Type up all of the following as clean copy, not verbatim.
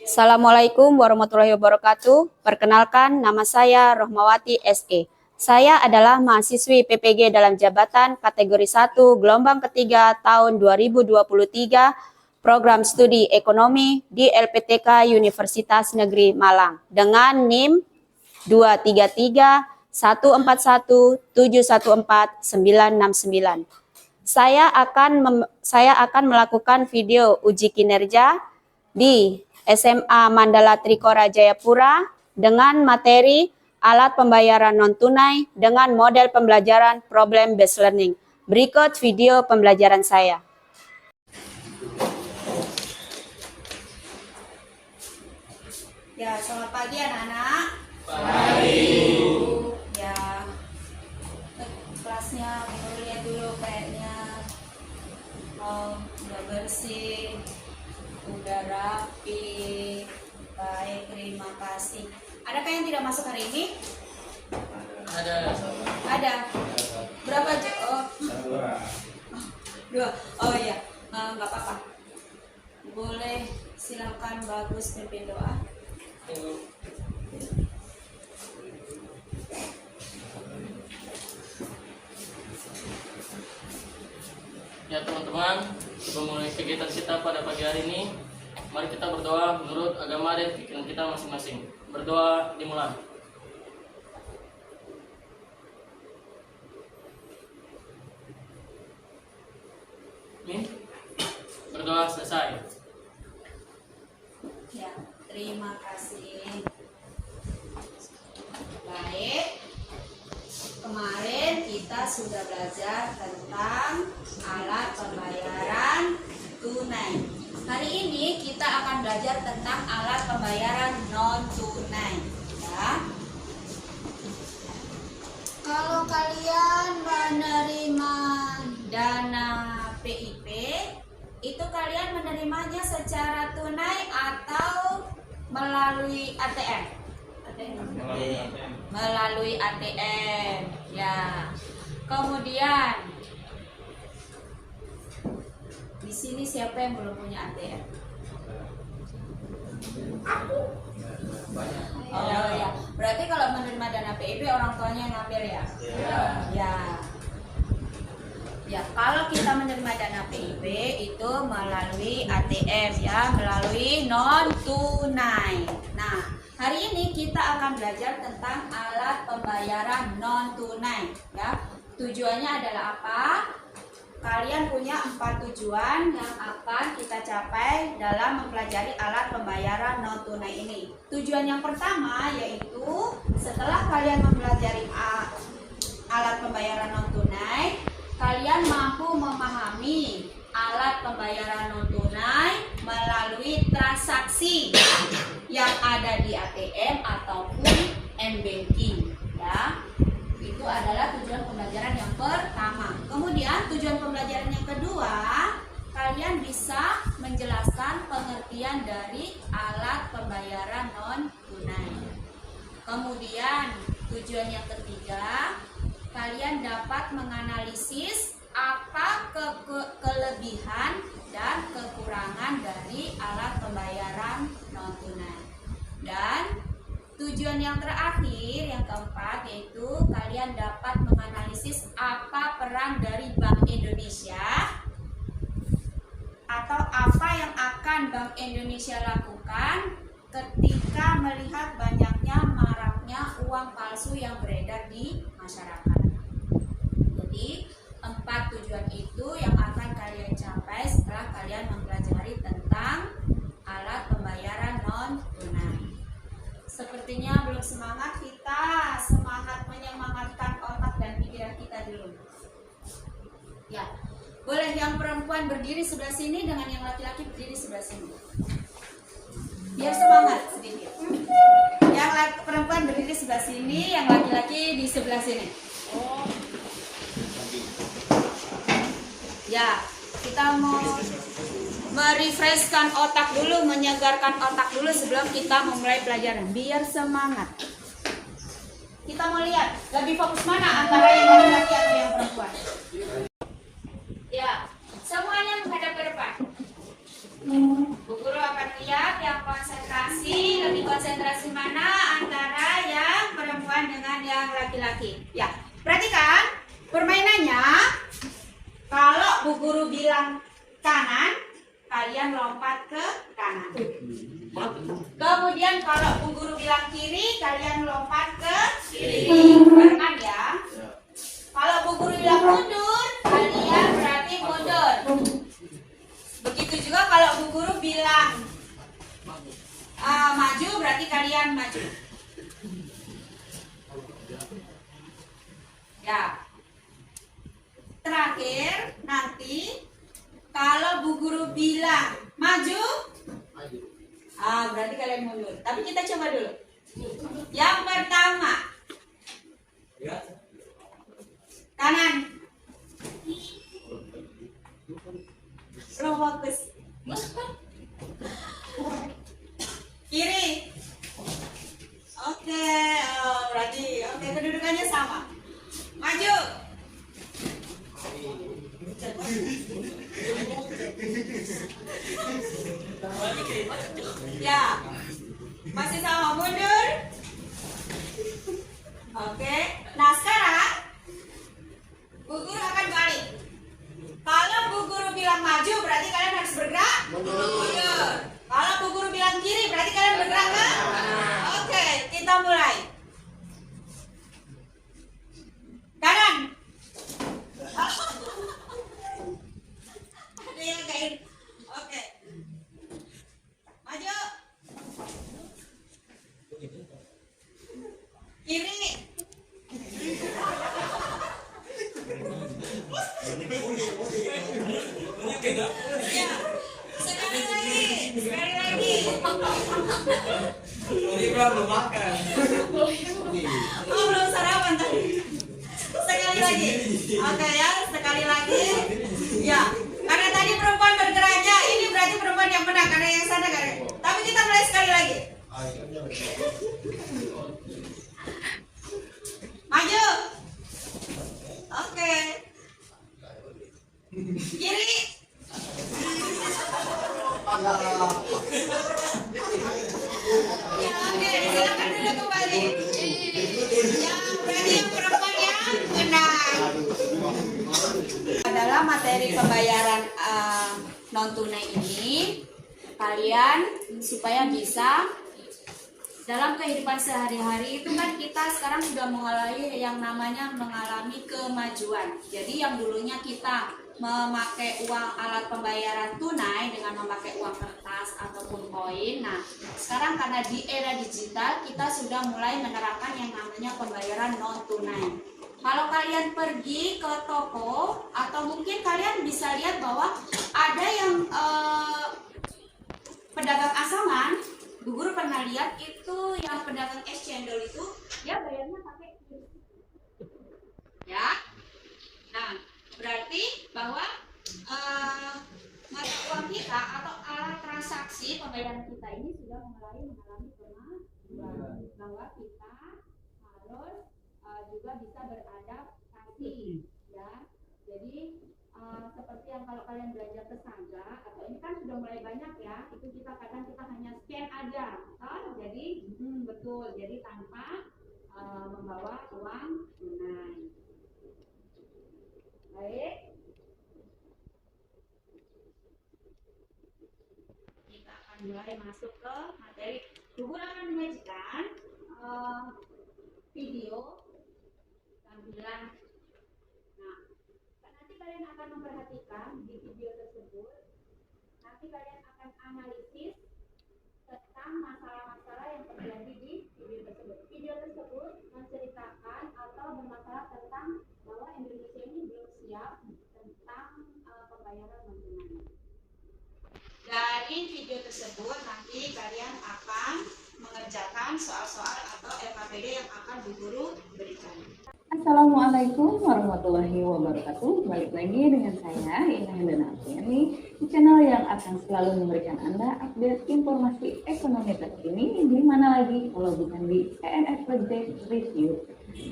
Assalamualaikum warahmatullahi wabarakatuh. Perkenalkan, nama saya Rohmawati SE. Saya adalah mahasiswi PPG dalam jabatan kategori 1 gelombang ketiga tahun 2023 program studi ekonomi di LPTK Universitas Negeri Malang dengan NIM 233 141 714 969. Saya akan melakukan video uji kinerja di SMA Mandala Trikora Jayapura dengan materi alat pembayaran non-tunai dengan model pembelajaran problem based learning. Berikut video pembelajaran saya. Ya, selamat pagi anak-anak. Pagi. Ya, kelasnya baru lihat dulu kayaknya udah bersih, udah rapi. Baik, terima kasih. Adakah yang tidak masuk hari ini? Ada. Berapa? Dua. Oh iya, nggak apa-apa. Boleh, silakan. Bagus, pimpin doa. Ya teman-teman, sebelum mulai kegiatan kita pada pagi hari ini, mari kita berdoa menurut agama dan pikiran kita masing-masing. Berdoa dimulai. Amin. Berdoa selesai. Ya, terima kasih. Baik, kemarin kita sudah belajar tentang alat pembayaran tunai. Hari ini kita akan belajar tentang alat pembayaran non tunai. Ya. Kalau kalian menerima dana PIP, itu kalian menerimanya secara tunai atau melalui ATM? Melalui ATM. Ya. Kemudian di sini siapa yang belum punya ATM? Oh ya. Berarti kalau menerima dana PIP orang tuanya yang ngambil ya? Ya. Ya, kalau kita menerima dana PIP itu melalui ATM ya, melalui non tunai. Nah, hari ini kita akan belajar tentang alat pembayaran non tunai ya. Tujuannya adalah apa? Kalian punya 4 tujuan yang akan kita capai dalam mempelajari alat pembayaran non tunai ini. Tujuan yang pertama yaitu setelah kalian mempelajari alat pembayaran non tunai, kalian mampu memahami alat pembayaran non tunai melalui transaksi yang ada di ATM ataupun m-banking ya. Itu adalah tujuan pembelajaran yang pertama. Kemudian tujuan pembelajaran yang kedua, kalian bisa menjelaskan pengertian dari alat pembayaran non tunai. Kemudian tujuan yang ketiga, kalian dapat menganalisis apa kelebihan dan kekurangan dari alat pembayaran non tunai. Dan tujuan yang terakhir, yang keempat, yaitu kalian dapat menganalisis apa peran dari Bank Indonesia atau apa yang akan Bank Indonesia lakukan ketika melihat banyaknya maraknya uang palsu yang beredar di masyarakat. Jadi 4 tujuan itu yang akan kalian capai setelah kalian mempelajari tentang alat pembayaran non tunai. Sepertinya belum semangat, kita semangat menyemangatkan otak dan pikiran kita dulu. Ya, boleh yang perempuan berdiri sebelah sini dengan yang laki-laki berdiri sebelah sini. Biar semangat sedikit. Yang perempuan berdiri sebelah sini, yang laki-laki di sebelah sini. Ya, kita mau merefreshkan otak dulu, menyegarkan otak dulu sebelum kita memulai pelajaran. Biar semangat. Kita mau lihat lebih fokus mana antara yang laki-laki atau yang perempuan. Ya, semuanya menghadap ke depan. Bu Guru akan lihat yang konsentrasi laki-laki. Ya, perhatikan permainannya. Kalau Bu Guru bilang kanan, kalian lompat ke kanan. Kemudian kalau Bu Guru bilang kiri, kalian lompat ke kiri. Barengan ya. Kalau Bu Guru bilang mundur, kalian berarti mundur. Begitu juga kalau Bu Guru bilang maju, berarti kalian maju. Ya. Terakhir nanti kalau Bu Guru bilang maju, berarti kalian mundur. Tapi kita coba dulu. Yang pertama, kanan. Slow fokus. Kiri. Oke, berarti kedudukannya sama. Maju. Ya, masih sama, mundur. Oke, nah sekarang Bu Guru akan balik. Kalau Bu Guru bilang maju, berarti kalian harus bergerak mundur. Kalau Bu Guru bilang kiri, berarti kalian bergerak ke kanan. Oke, kita mulai. Kanan. Ada yang kayak ini. Oke. Maju. Kiri. Ya. Sekali lagi. Ini belum makan. Oh, belum sarapan tadi. Sekali lagi. Oke ya, sekali lagi. Ya, karena tadi perempuan bergeraknya, ini berarti perempuan yang menang karena yang sana kan. Tapi kita mulai sekali lagi. Maju. Oke. Kiri. Ya, oke, silakan dulu kembali. Ya, berarti yang perempuan yang menang. Adalah materi pembayaran non tunai ini, kalian supaya bisa dalam kehidupan sehari-hari itu kan kita sekarang sudah mengalami yang namanya mengalami kemajuan. Jadi yang dulunya kita memakai uang alat pembayaran tunai dengan memakai uang kertas ataupun koin. Nah, sekarang karena di era digital kita sudah mulai menerapkan yang namanya pembayaran non tunai. Kalau kalian pergi ke toko atau mungkin kalian bisa lihat bahwa ada yang pedagang asaman, Bu Guru pernah lihat itu yang pedagang es cendol itu dia bayarnya pakai ya. Nah, berarti bahwa mata uang kita atau alat transaksi pembayaran kita ini sudah mengalami kemajuan, bahwa kita harus juga bisa beradaptasi ya. Jadi seperti yang kalau kalian belajar ke Sangga atau ini kan sudah mulai banyak ya, itu kita kadang kita hanya scan aja jadi betul, jadi tanpa membawa uang tunai. Baik, kita akan mulai masuk ke materi. Bu Guru akan menyajikan video tampilan. Nah, nanti kalian akan memperhatikan di video tersebut. Nanti kalian akan analisis tentang masalah-masalah yang terjadi di video tersebut. Video tersebut menceritakan atau bermasalah tentang bahwa Indonesia ini belum siap tentang pembayaran non tunai. Dari video tersebut nanti kalian akan mengerjakan soal-soal atau LKPD yang akan Bu Guru berikan. Assalamualaikum warahmatullahi wabarakatuh. Balik lagi dengan saya Inah Helena Apriani di channel yang akan selalu memberikan Anda update informasi ekonomi terkini di mana lagi kalau bukan di PNS Project Review.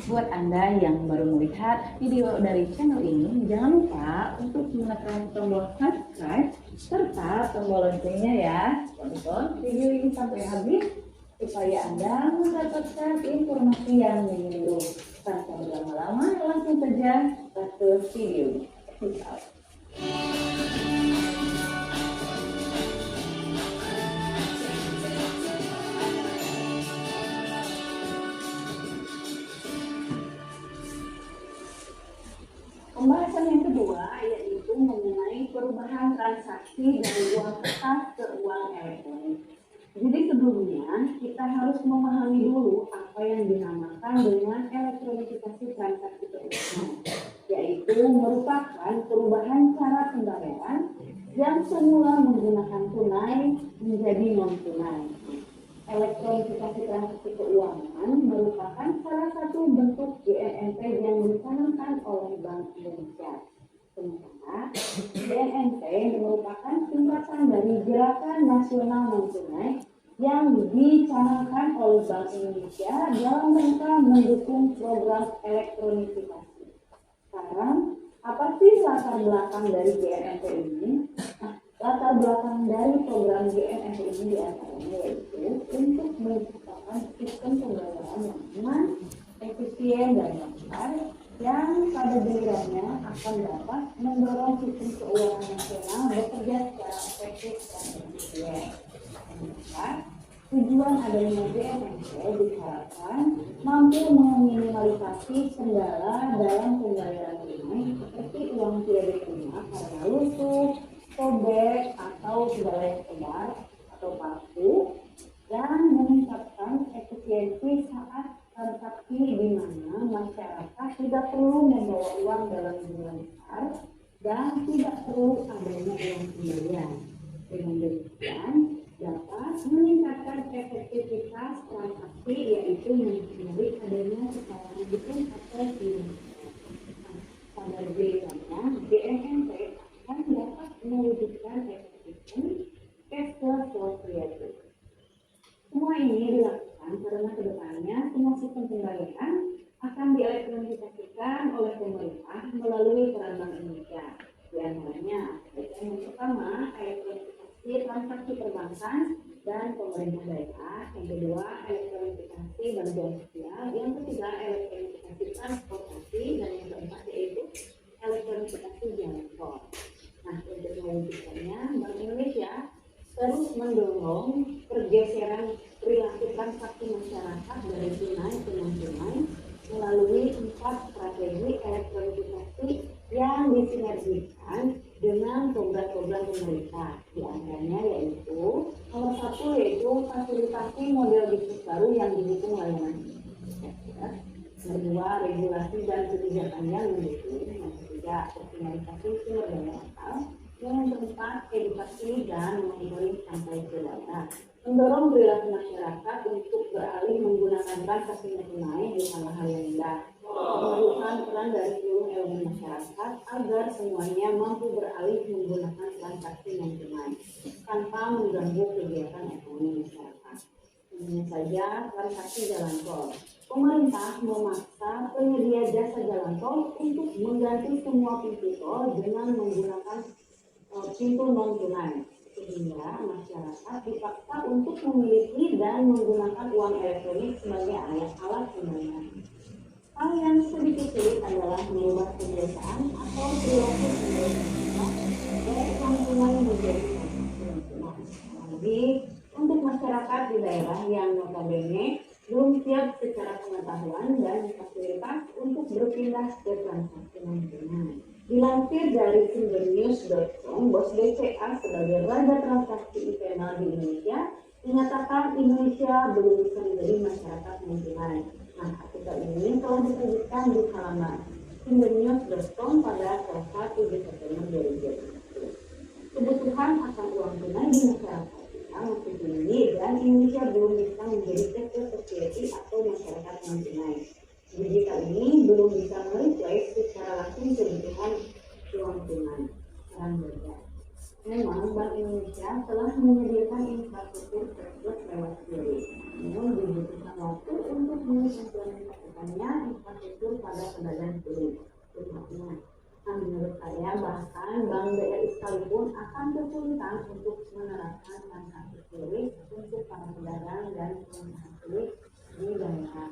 Buat Anda yang baru melihat video dari channel ini, jangan lupa untuk menekan tombol subscribe serta tombol loncengnya ya. Tonton video ini sampai habis supaya Anda mendapatkan informasi yang menyeluruh. Tanpa berlama-lama, langsung saja ke video. Pembahasan yang kedua yaitu mengenai perubahan transaksi dari uang kertas ke uang elektronik. Jadi sebelumnya kita harus memahami dulu apa yang dinamakan dengan elektronifikasi transaksi keuangan, yaitu merupakan perubahan cara pembayaran yang semula menggunakan tunai menjadi non tunai. Elektronifikasi transaksi keuangan merupakan salah satu bentuk GNNP yang dicanangkan oleh Bank Indonesia. Sementara GNNP merupakan singkatan dari Gerakan Nasional Non-Tunai yang dicanangkan oleh Bank Indonesia dalam rangka mendukung program elektronifikasi. Sekarang, apa sih latar belakang dari GNNP ini? Latar belakang dari program GNNP ini diantaranya yaitu untuk menciptakan sistem pembayaran yang aman, efisien, dan lancar yang pada gilirannya akan dapat mendorong sistem keuangan nasional bekerja secara efektif dan efisien. Tujuan adanya GNNP diharapkan mampu meminimalisasi kendala dalam pembayaran tunai seperti uang tidak diterima karena lusuh, sobek, atau segala yang tebal atau palsu, dan meningkatkan efisiensi saat transaksi di mana masyarakat tidak perlu membawa uang dalam jumlah besar dan tidak perlu adanya uang kembalian. Dengan demikian dapat meningkatkan efektivitas transaksi yaitu menghindari adanya kesalahan hukum atau finansial. Pada gilirannya GNNP akan dapat mewujudkan ekosistem cashless society. Semua ini dilakukan karena kedepannya semua sistem pembayaran akan dielektronifikasikan oleh pemerintah melalui peran Bank Indonesia. Di antaranya, yang pertama, elektronifikasi transaksi perbankan dan pemerintah daerah. Yang kedua, elektronifikasi bantuan sosial. Yang ketiga, elektronifikasi transportasi. Dan yang keempat yaitu elektronifikasi jalan tol. Nah, untuk mewujudkannya, Bank Indonesia terus mendorong pergeseran perilaku transaksi masyarakat dari tunai ke non-tunai melalui 4 strategi elektronifikasi yang disinergikan dengan program-program pemerintah. Di antaranya yaitu nomor 1 yaitu fasilitasi model bisnis baru yang didukung layanan. Nomor 2, regulasi dan kebijakan yang mendukung. Nomor 3, optimalisasi sumber daya lokal. Yang keempat, edukasi dan monitoring sampai ke daerah. Mendorong perilaku masyarakat untuk beralih menggunakan transaksi tunai di hal-hal yang indah. Memerlukan peran dari seluruh elemen masyarakat agar semuanya mampu beralih menggunakan transaksi non tunai tanpa mengganggu kegiatan ekonomi masyarakat. Tentunya saja transaksi jalan tol. Pemerintah memaksa penyedia jasa jalan tol untuk mengganti semua pintu tol dengan menggunakan pintu non tunai, sehingga masyarakat dipaksa untuk memiliki dan menggunakan uang elektronik sebagai alat pembayaran. Hal yang sedikit sulit adalah mengubah kebiasaan atau perilaku dari uang tunai menjadi non tunai. Jadi untuk masyarakat di daerah yang notabene belum siap secara pengetahuan dan fasilitas untuk berpindah ke transaksi non tunai. Dilansir dari sumbernews.com, Bos BCA sebagai raja transaksi e-payment di Indonesia menyatakan Indonesia belum bisa menjadi masyarakat non-tunai. Nah, artikel ini telah diterbitkan di halaman sumbernews.com pada 1 September 2020. Kebutuhan akan uang tunai di masyarakat kita masih tinggi dan Indonesia belum bisa menjadi cashless society atau masyarakat non-tunai. Digital ini belum bisa mereplace secara langsung kebutuhan uang tunai. Memang Bank Indonesia telah menyediakan infrastruktur cashless lewat QRIS, namun dibutuhkan waktu untuk mengimplementasikannya infrastruktur pada pedagang QRIS. Nah, menurut saya bahkan Bank BRI sekalipun akan kesulitan untuk menerapkan transaksi QRIS untuk para barang dan transaksi dibayar.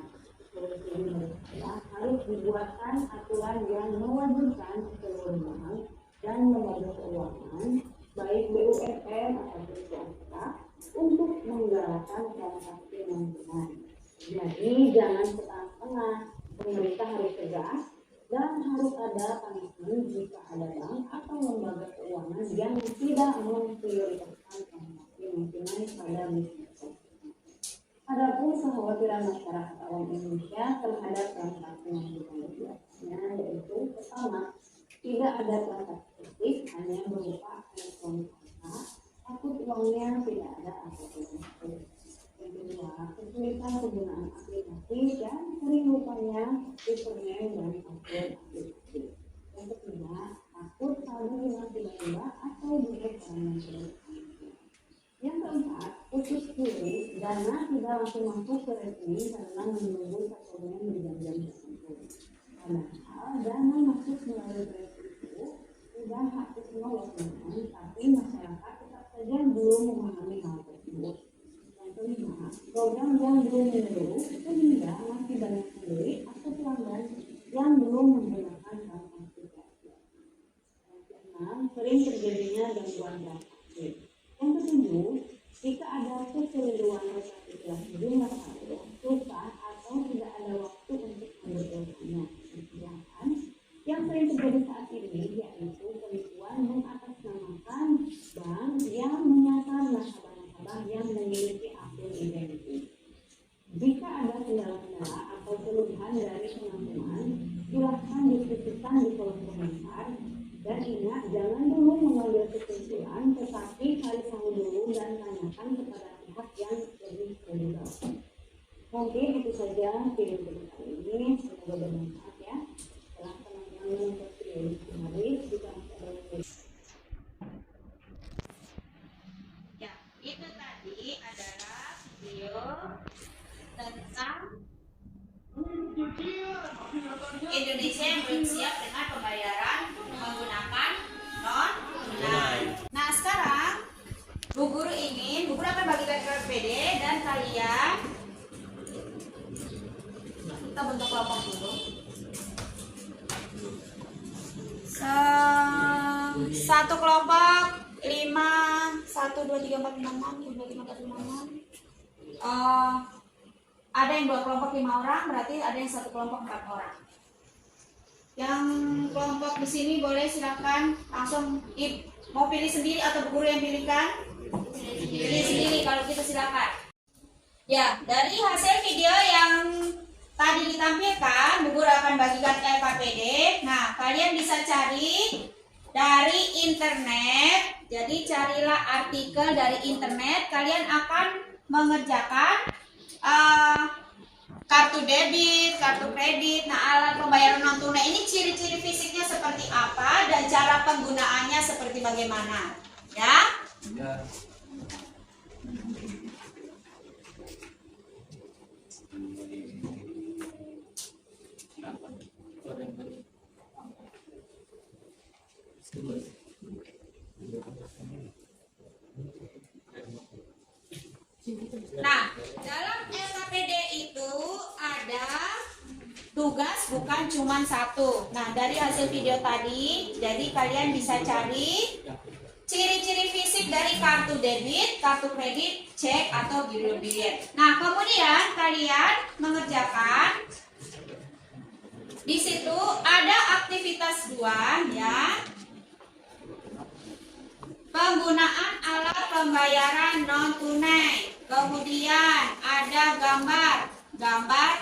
Solusi ini harus dibuatkan aturan yang mewajibkan seluruh bank dan lembaga keuangan, baik BUMN ataupun swasta, untuk menggalakkan transaksi non-tunai. Jadi jangan setengah-setengah, pemerintah harus tegas dan harus ada punishment jika ada bank atau lembaga keuangan yang tidak memprioritaskan transaksi non-tunai pada bisnis. Adapun kekhawatiran masyarakat awam Indonesia terhadap transaksi non-tunai biasanya yaitu pertama, tidak ada transaksi fisik, hanya berupa elektronik kata, takut uangnya tidak ada atau tidak. Yang kedua, kesulitan penggunaan aplikasi dan sering lupanya username dan password aplikasi. Yang ketiga, takut saldo hilang tiba-tiba atau dihack orang yang. Yang keempat, putus diri, dana tidak langsung masuk ke rekening karena menunggu settlement di jam-jam tertentu. Padahal dana masuk melalui rekening itu sudah hapus lockdown, tapi masyarakat tetap saja belum memahami hal tersebut. Yang kelima, program yang belum menyeluruh sehingga masih banyak pembeli atau pelanggan yang belum menggunakan transaksi cashless. Yang keenam, sering terjadinya gangguan transaksi. Yang ketujuh, jika ada kekeliruan rekapitulasi jumlah saldo, lupa atau tidak ada waktu untuk membetulkannya. Sedangkan yang sering terjadi saat ini yaitu penipuan mengatasnamakan bank yang menyasar nasabah-nasabah yang memiliki akun identitas. Jika ada kendala-kendala atau keluhan dari teman-teman, silakan diskusikan di kolom komentar. Dan ingat, jangan dulu mengambil kesimpulan, tetapi cari tahu dulu dan tanyakan kepada pihak yang lebih kredibel. Mungkin itu saja video kali ini, semoga bermanfaat ya. Setelah teman-teman menonton video ini kembali, jika masih ada Ya, itu tadi adalah video tentang Indonesia yang belum siap dengan pembayaran menggunakan non-tunai. Nah, sekarang Bu Guru akan bagikan ke PD dan kalian kita bentuk kelompok dulu. Satu kelompok 5, 1, 2, 3, 4, 5, 6, 2, 5, 4, 5, 6. Ada yang 2 kelompok 5 orang, berarti ada yang 1 kelompok 4 orang. Yang kelompok di sini boleh silakan langsung mau pilih sendiri atau guru yang pilihkan? Pilih sendiri kalau gitu silakan. Ya, dari hasil video yang tadi ditampilkan, Bu Guru akan bagikan LKPD. Nah, kalian bisa cari dari internet. Jadi carilah artikel dari internet. Kalian akan mengerjakan kartu debit, kartu kredit. Nah, alat pembayaran non tunai ini ciri-ciri fisiknya seperti apa dan cara penggunaannya seperti bagaimana, ya? Ya. Nah, dalam LKPD itu ada tugas bukan cuma 1. Nah, dari hasil video tadi, jadi kalian bisa cari ciri-ciri fisik dari kartu debit, kartu kredit, cek atau girobil. Nah, kemudian kalian mengerjakan di situ ada aktivitas 2 ya. Penggunaan alat pembayaran non tunai. Kemudian ada gambar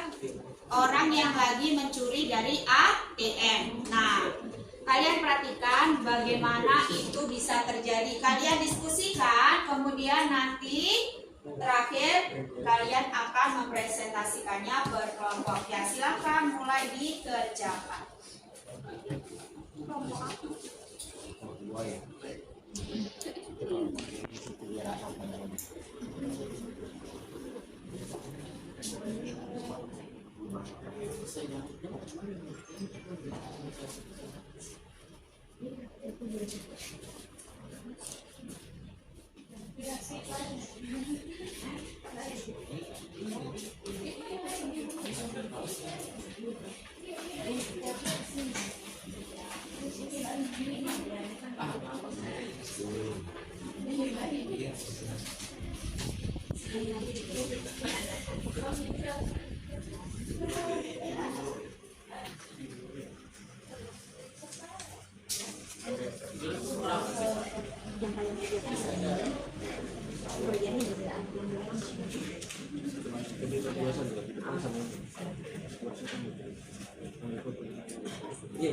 orang yang lagi mencuri dari ATM. Nah, kalian perhatikan bagaimana itu bisa terjadi. Kalian diskusikan, kemudian nanti terakhir kalian akan mempresentasikannya berkelompok. Ya, silakan mulai dikerjakan. Iya,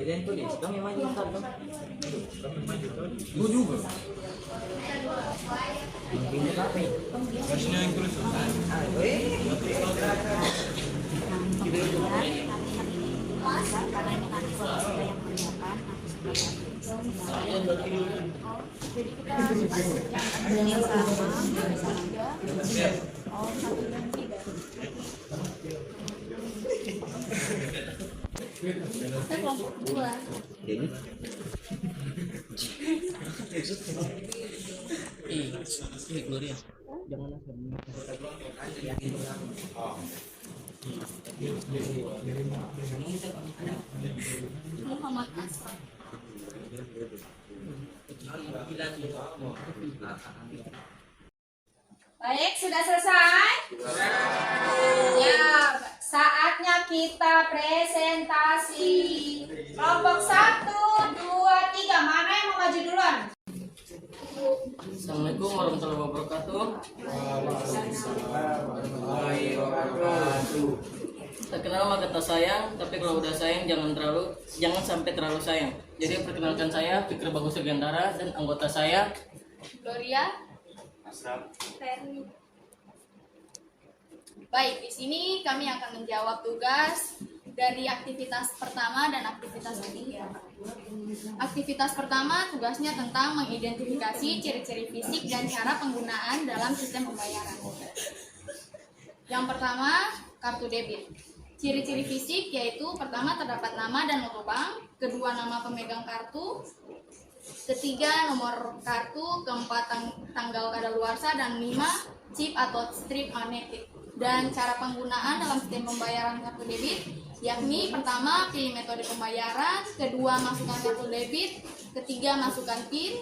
dan itu dia. Kami maju kan. Gue juga. Ini apa? Masnya yang terus. Ini Gloria. Jangan Muhammad Asfar. Baik, sudah selesai? Ya, saatnya kita presentasi. Kelompok 1, 2, 3. Mana yang mau maju duluan? Assalamualaikum warahmatullahi wabarakatuh. Tak kenal maka tak sayang, tapi kalau udah sayang jangan sampai terlalu sayang. Jadi perkenalkan saya Fikri Bagus Sugiantara dan anggota saya Gloria. Ferni. Baik, di sini kami akan menjawab tugas dari aktivitas pertama dan aktivitas ketiga. Aktivitas pertama tugasnya tentang mengidentifikasi ciri-ciri fisik dan cara penggunaan dalam sistem pembayaran. Yang pertama, kartu debit. Ciri-ciri fisik yaitu pertama terdapat nama dan logo bank, kedua nama pemegang kartu, ketiga nomor kartu, keempat tanggal kadaluarsa, dan 5 chip atau strip magnetik. Dan cara penggunaan dalam sistem pembayaran kartu debit yakni pertama pilih metode pembayaran, kedua masukkan kartu debit, ketiga masukkan PIN,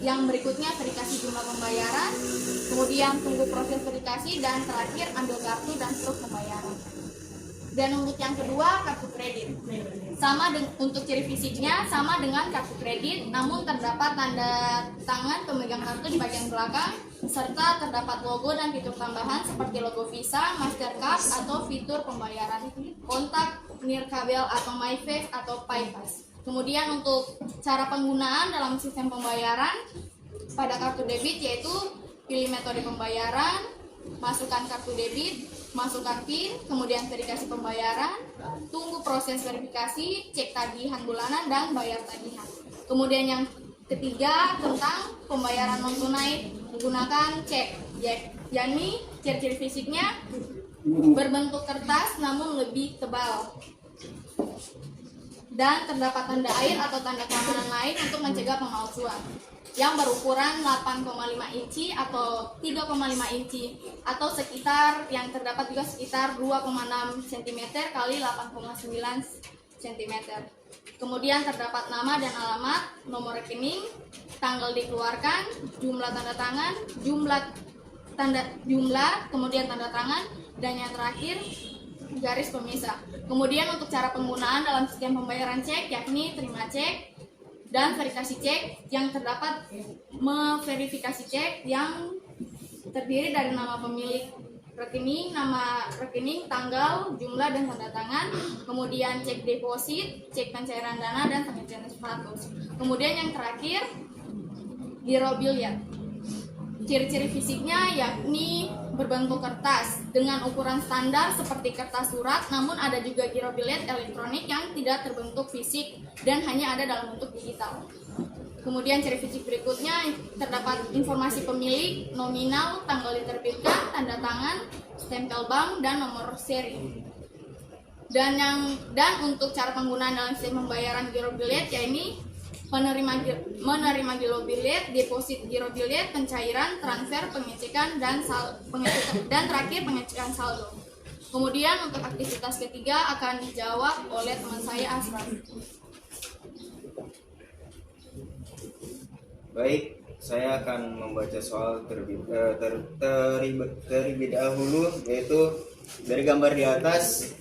yang berikutnya verifikasi jumlah pembayaran, kemudian tunggu proses verifikasi, dan terakhir ambil kartu dan struk pembayaran. Dan untuk yang kedua, kartu kredit. Untuk ciri fisiknya sama dengan kartu kredit, namun terdapat tanda tangan pemegang kartu di bagian belakang, serta terdapat logo dan fitur tambahan seperti logo Visa, Mastercard, atau fitur pembayaran kontak, nirkabel atau MyFaith atau PayPass. Kemudian untuk cara penggunaan dalam sistem pembayaran pada kartu debit yaitu pilih metode pembayaran, masukkan kartu debit, masukkan PIN, kemudian verifikasi pembayaran, tunggu proses verifikasi, cek tagihan bulanan, dan bayar tagihan. Kemudian yang ketiga tentang pembayaran non tunai menggunakan cek, yakni ciri-ciri fisiknya berbentuk kertas namun lebih tebal, dan terdapat tanda air atau tanda keamanan lain untuk mencegah pemalsuan, yang berukuran 8,5 inci atau 3,5 inci atau sekitar yang terdapat juga sekitar 2,6 cm kali 8,9 cm. Kemudian terdapat nama dan alamat, nomor rekening, tanggal dikeluarkan, jumlah tanda tangan, kemudian tanda tangan, dan yang terakhir garis pemisah. Kemudian untuk cara penggunaan dalam sistem pembayaran cek yakni terima cek dan verifikasi cek, yang terdapat memverifikasi cek yang terdiri dari nama pemilik rekening, nama rekening, tanggal, jumlah, dan tanda tangan. Kemudian cek deposit, cek pencairan dana, dan pengecekan status. Kemudian yang terakhir giro biliar. Ciri-ciri fisiknya yakni berbentuk kertas dengan ukuran standar seperti kertas surat, namun ada juga giro bilet elektronik yang tidak terbentuk fisik dan hanya ada dalam bentuk digital. Kemudian ciri fisik berikutnya terdapat informasi pemilik, nominal, tanggal diterbitkan, tanda tangan, stempel bank, dan nomor seri. Dan untuk cara penggunaan dalam sistem pembayaran giro bilet yakni menerima giro bilet, deposit giro bilet, pencairan, transfer, pengecekan, dan terakhir pengecekan saldo. Kemudian untuk aktivitas ketiga akan dijawab oleh teman saya Asraf. Baik, saya akan membaca soal terlebih dahulu, yaitu dari gambar di atas.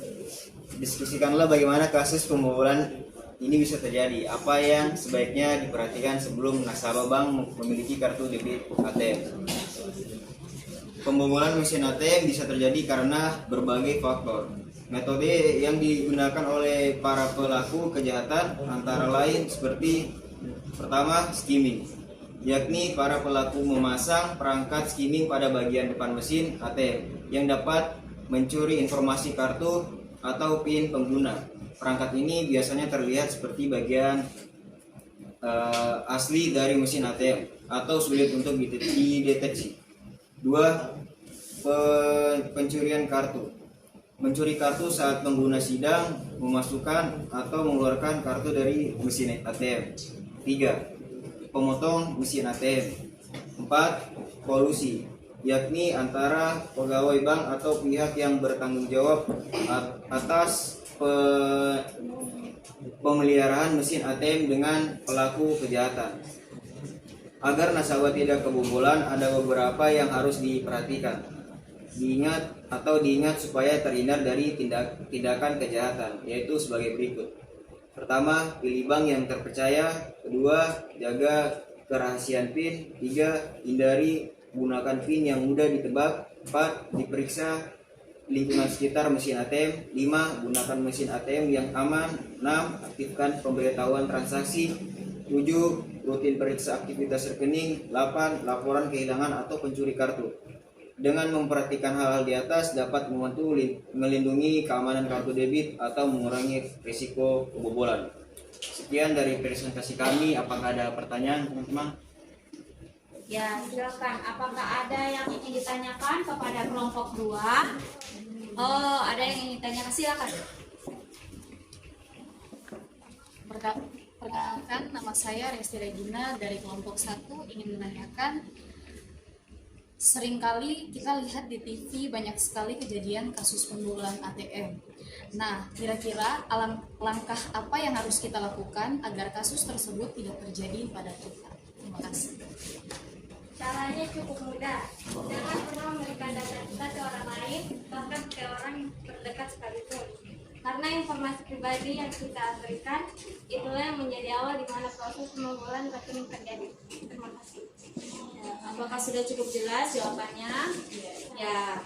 Diskusikanlah bagaimana kasus pembobolan ini bisa terjadi. Apa yang sebaiknya diperhatikan sebelum nasabah bank memiliki kartu debit ATM. Pembobolan mesin ATM bisa terjadi karena berbagai faktor. Metode yang digunakan oleh para pelaku kejahatan antara lain seperti pertama, skimming, yakni para pelaku memasang perangkat skimming pada bagian depan mesin ATM yang dapat mencuri informasi kartu atau PIN pengguna. Perangkat ini biasanya terlihat seperti bagian asli dari mesin ATM atau sulit untuk dideteksi. 2. Pencurian kartu. Mencuri kartu saat pengguna sidang memasukkan atau mengeluarkan kartu dari mesin ATM. 3. Pemotong mesin ATM. 4. Kolusi, yakni antara pegawai bank atau pihak yang bertanggung jawab atas pemeliharaan mesin ATM dengan pelaku kejahatan. Agar nasabah tidak kebobolan, ada beberapa yang harus diperhatikan, diingat supaya terhindar dari tindakan kejahatan, yaitu sebagai berikut. Pertama, pilih bank yang terpercaya. Kedua, jaga kerahasiaan PIN. 3. Hindari gunakan PIN yang mudah ditebak. 4. Diperiksa lingkungan sekitar mesin ATM. 5. Gunakan mesin ATM yang aman. 6. Aktifkan pemberitahuan transaksi. 7. Rutin periksa aktivitas rekening. 8. Laporan kehilangan atau pencuri kartu. Dengan memperhatikan hal-hal di atas dapat membantu melindungi keamanan kartu debit atau mengurangi risiko kebobolan. Sekian dari presentasi kami. Apakah ada pertanyaan, teman-teman? Ya, silakan. Apakah ada yang ingin ditanyakan kepada kelompok 2? Oh, ada yang ingin ditanyakan. Silakan. Perkenalkan, nama saya Resti Regina dari kelompok 1 ingin menanyakan, seringkali kita lihat di TV banyak sekali kejadian kasus pembobolan ATM. Nah, kira-kira langkah apa yang harus kita lakukan agar kasus tersebut tidak terjadi pada kita? Terima kasih. Caranya cukup mudah. Jangan pernah memberikan data kita ke orang lain, bahkan ke orang terdekat sekalipun. Karena informasi pribadi yang kita berikan, itulah yang menjadi awal di mana proses pembobolan rekening terjadi. Terima kasih. Ya, apakah sudah cukup jelas jawabannya? Ya.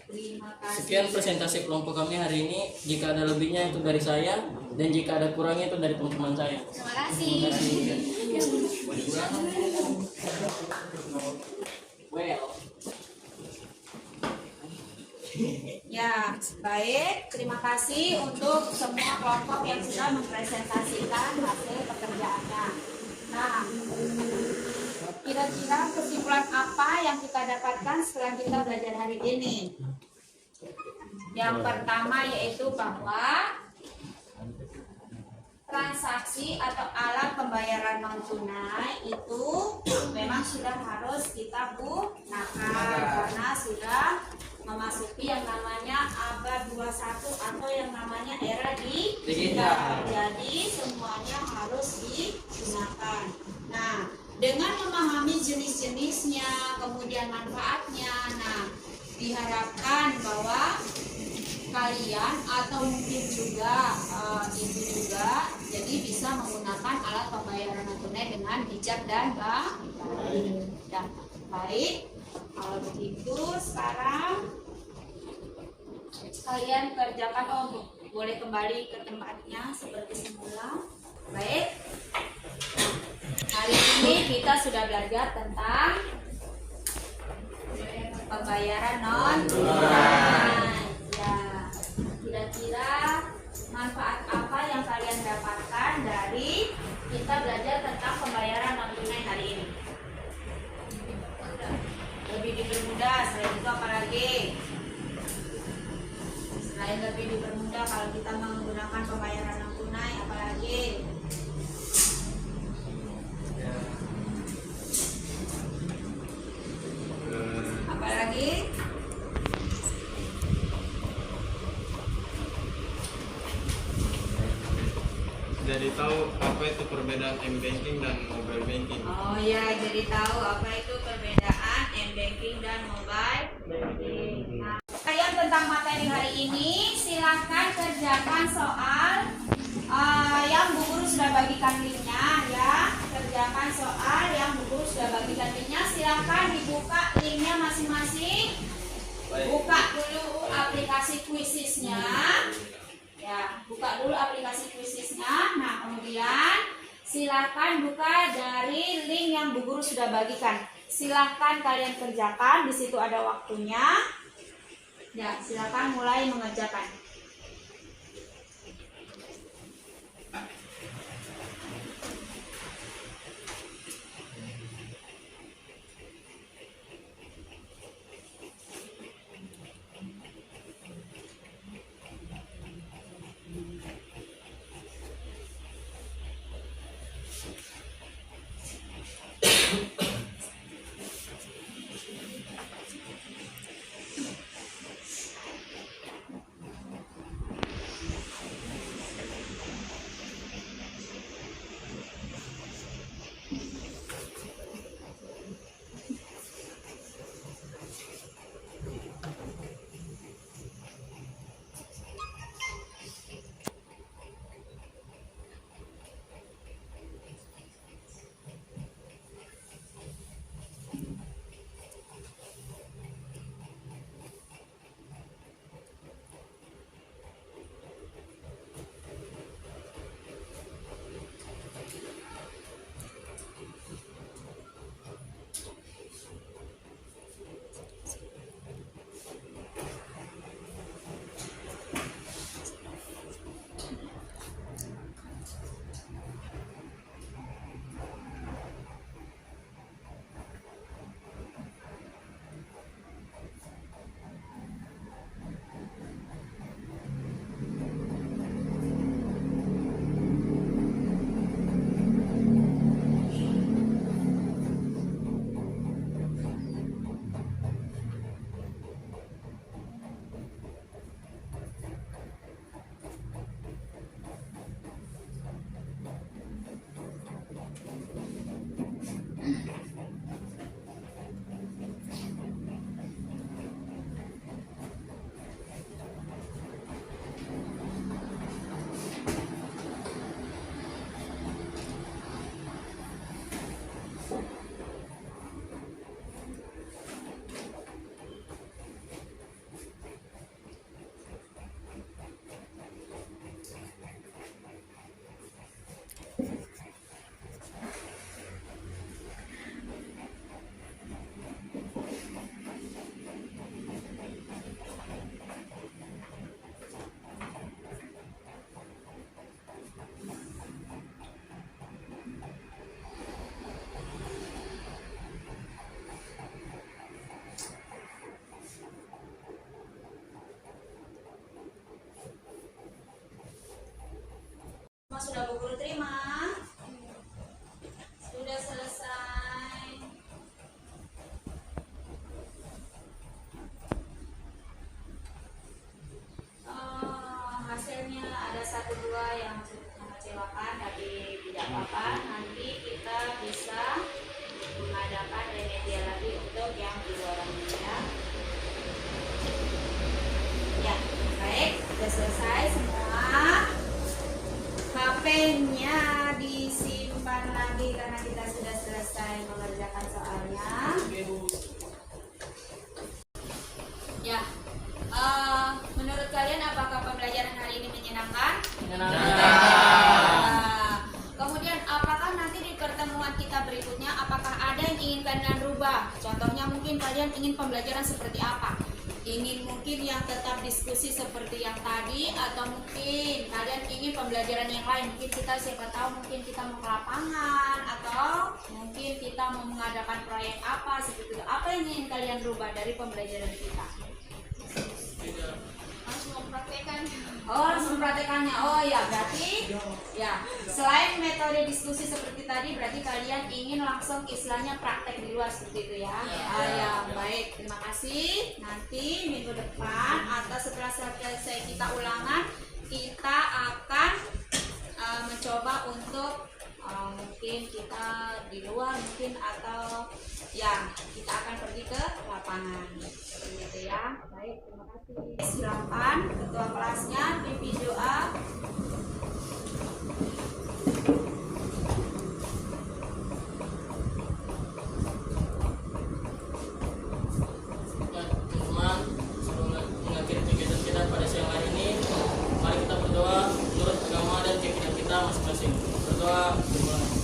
Terima kasih. Sekian presentasi kelompok kami hari ini. Jika ada lebihnya itu dari saya, dan jika ada kurangnya itu dari teman-teman saya. Terima kasih. Well. Ya, baik. Terima kasih untuk semua kelompok yang sudah mempresentasikan hasil pekerjaannya. Nah, kira-kira kesimpulan apa yang kita dapatkan setelah kita belajar hari ini? Yang pertama yaitu bahwa transaksi atau alat pembayaran non tunai itu memang sudah harus kita gunakan karena sudah memasuki yang namanya abad 21 atau yang namanya era digital. Jadi semuanya harus digunakan. Nah, dengan memahami jenis-jenisnya, kemudian manfaatnya, nah diharapkan bahwa kalian atau mungkin juga ibu juga jadi bisa menggunakan alat pembayaran non tunai dengan bijak dan baik. Kalau begitu sekarang kalian kerjakan, boleh kembali ke tempatnya seperti semula. Baik. Hari ini kita sudah belajar tentang pembayaran non tunai. Ya, kira-kira manfaat apa yang kalian dapatkan dari kita belajar tentang pembayaran non tunai hari ini? Lebih dipermudah. Selain itu apa lagi? Selain lebih dipermudah kalau kita menggunakan pembayaran non tunai, apa lagi? Apa lagi? Jadi tahu apa apa itu perbedaan m-banking dan mobile banking. Oh ya, jadi tahu apa itu perbedaan m-banking dan mobile banking. Nah, kalian tentang materi hari ini, silahkan kerjakan soal yang Bu Guru sudah bagikan linknya ya. Kerjakan soal yang Bu Guru sudah bagikan linknya. Silahkan dibuka linknya masing-masing. Buka dulu aplikasi Quiziznya. Ya, buka dulu aplikasi Quiziznya. Nah, kemudian silahkan buka dari link yang Bu Guru sudah bagikan. Silahkan kalian kerjakan, di situ ada waktunya. Ya, silahkan mulai mengerjakan. Sudah Bu Guru terima? Sudah selesai. Hasilnya ada 1-2 yang mengecewakan, tapi tidak apa-apa. Nanti kita bisa mengadakan remedial lagi untuk yang di luarannya ya. Ya, baik, sudah selesai semua. HP-nya disimpan lagi karena kita sudah selesai mengerjakan soalnya. Ya, menurut kalian apakah pembelajaran hari ini menyenangkan? Kemudian apakah nanti di pertemuan kita berikutnya apakah ada yang ingin kalian rubah? Contohnya mungkin kalian ingin pembelajaran seperti apa? Ingin mungkin yang tetap diskusi seperti yang tadi, atau mungkin kalian ingin pembelajaran yang lain? Mungkin kita siapa tahu mungkin kita mau ke lapangan, atau mungkin kita mau mengadakan proyek apa seperti itu. Apa yang ingin kalian rubah dari pembelajaran kita? Harus mempraktekkan. Oh, harus mempraktekannya. Oh ya, berarti ya selain metode diskusi seperti tadi, berarti kalian ingin langsung istilahnya praktek di luar seperti itu ya. Ya, baik. Terima kasih. Nanti minggu depan atau setelah selesai kita ulangan, kita akan mencoba untuk mungkin kita di luar mungkin atau ya kita akan pergi ke lapangan gitu ya. Baik, terima kasih. Silakan ketua kelasnya pimpin doa. Ya, teman-teman, sebelum mengakhiri kegiatan kita pada siang hari ini, mari kita berdoa menurut agama dan keyakinan kita masing-masing. Berdoa dimulai.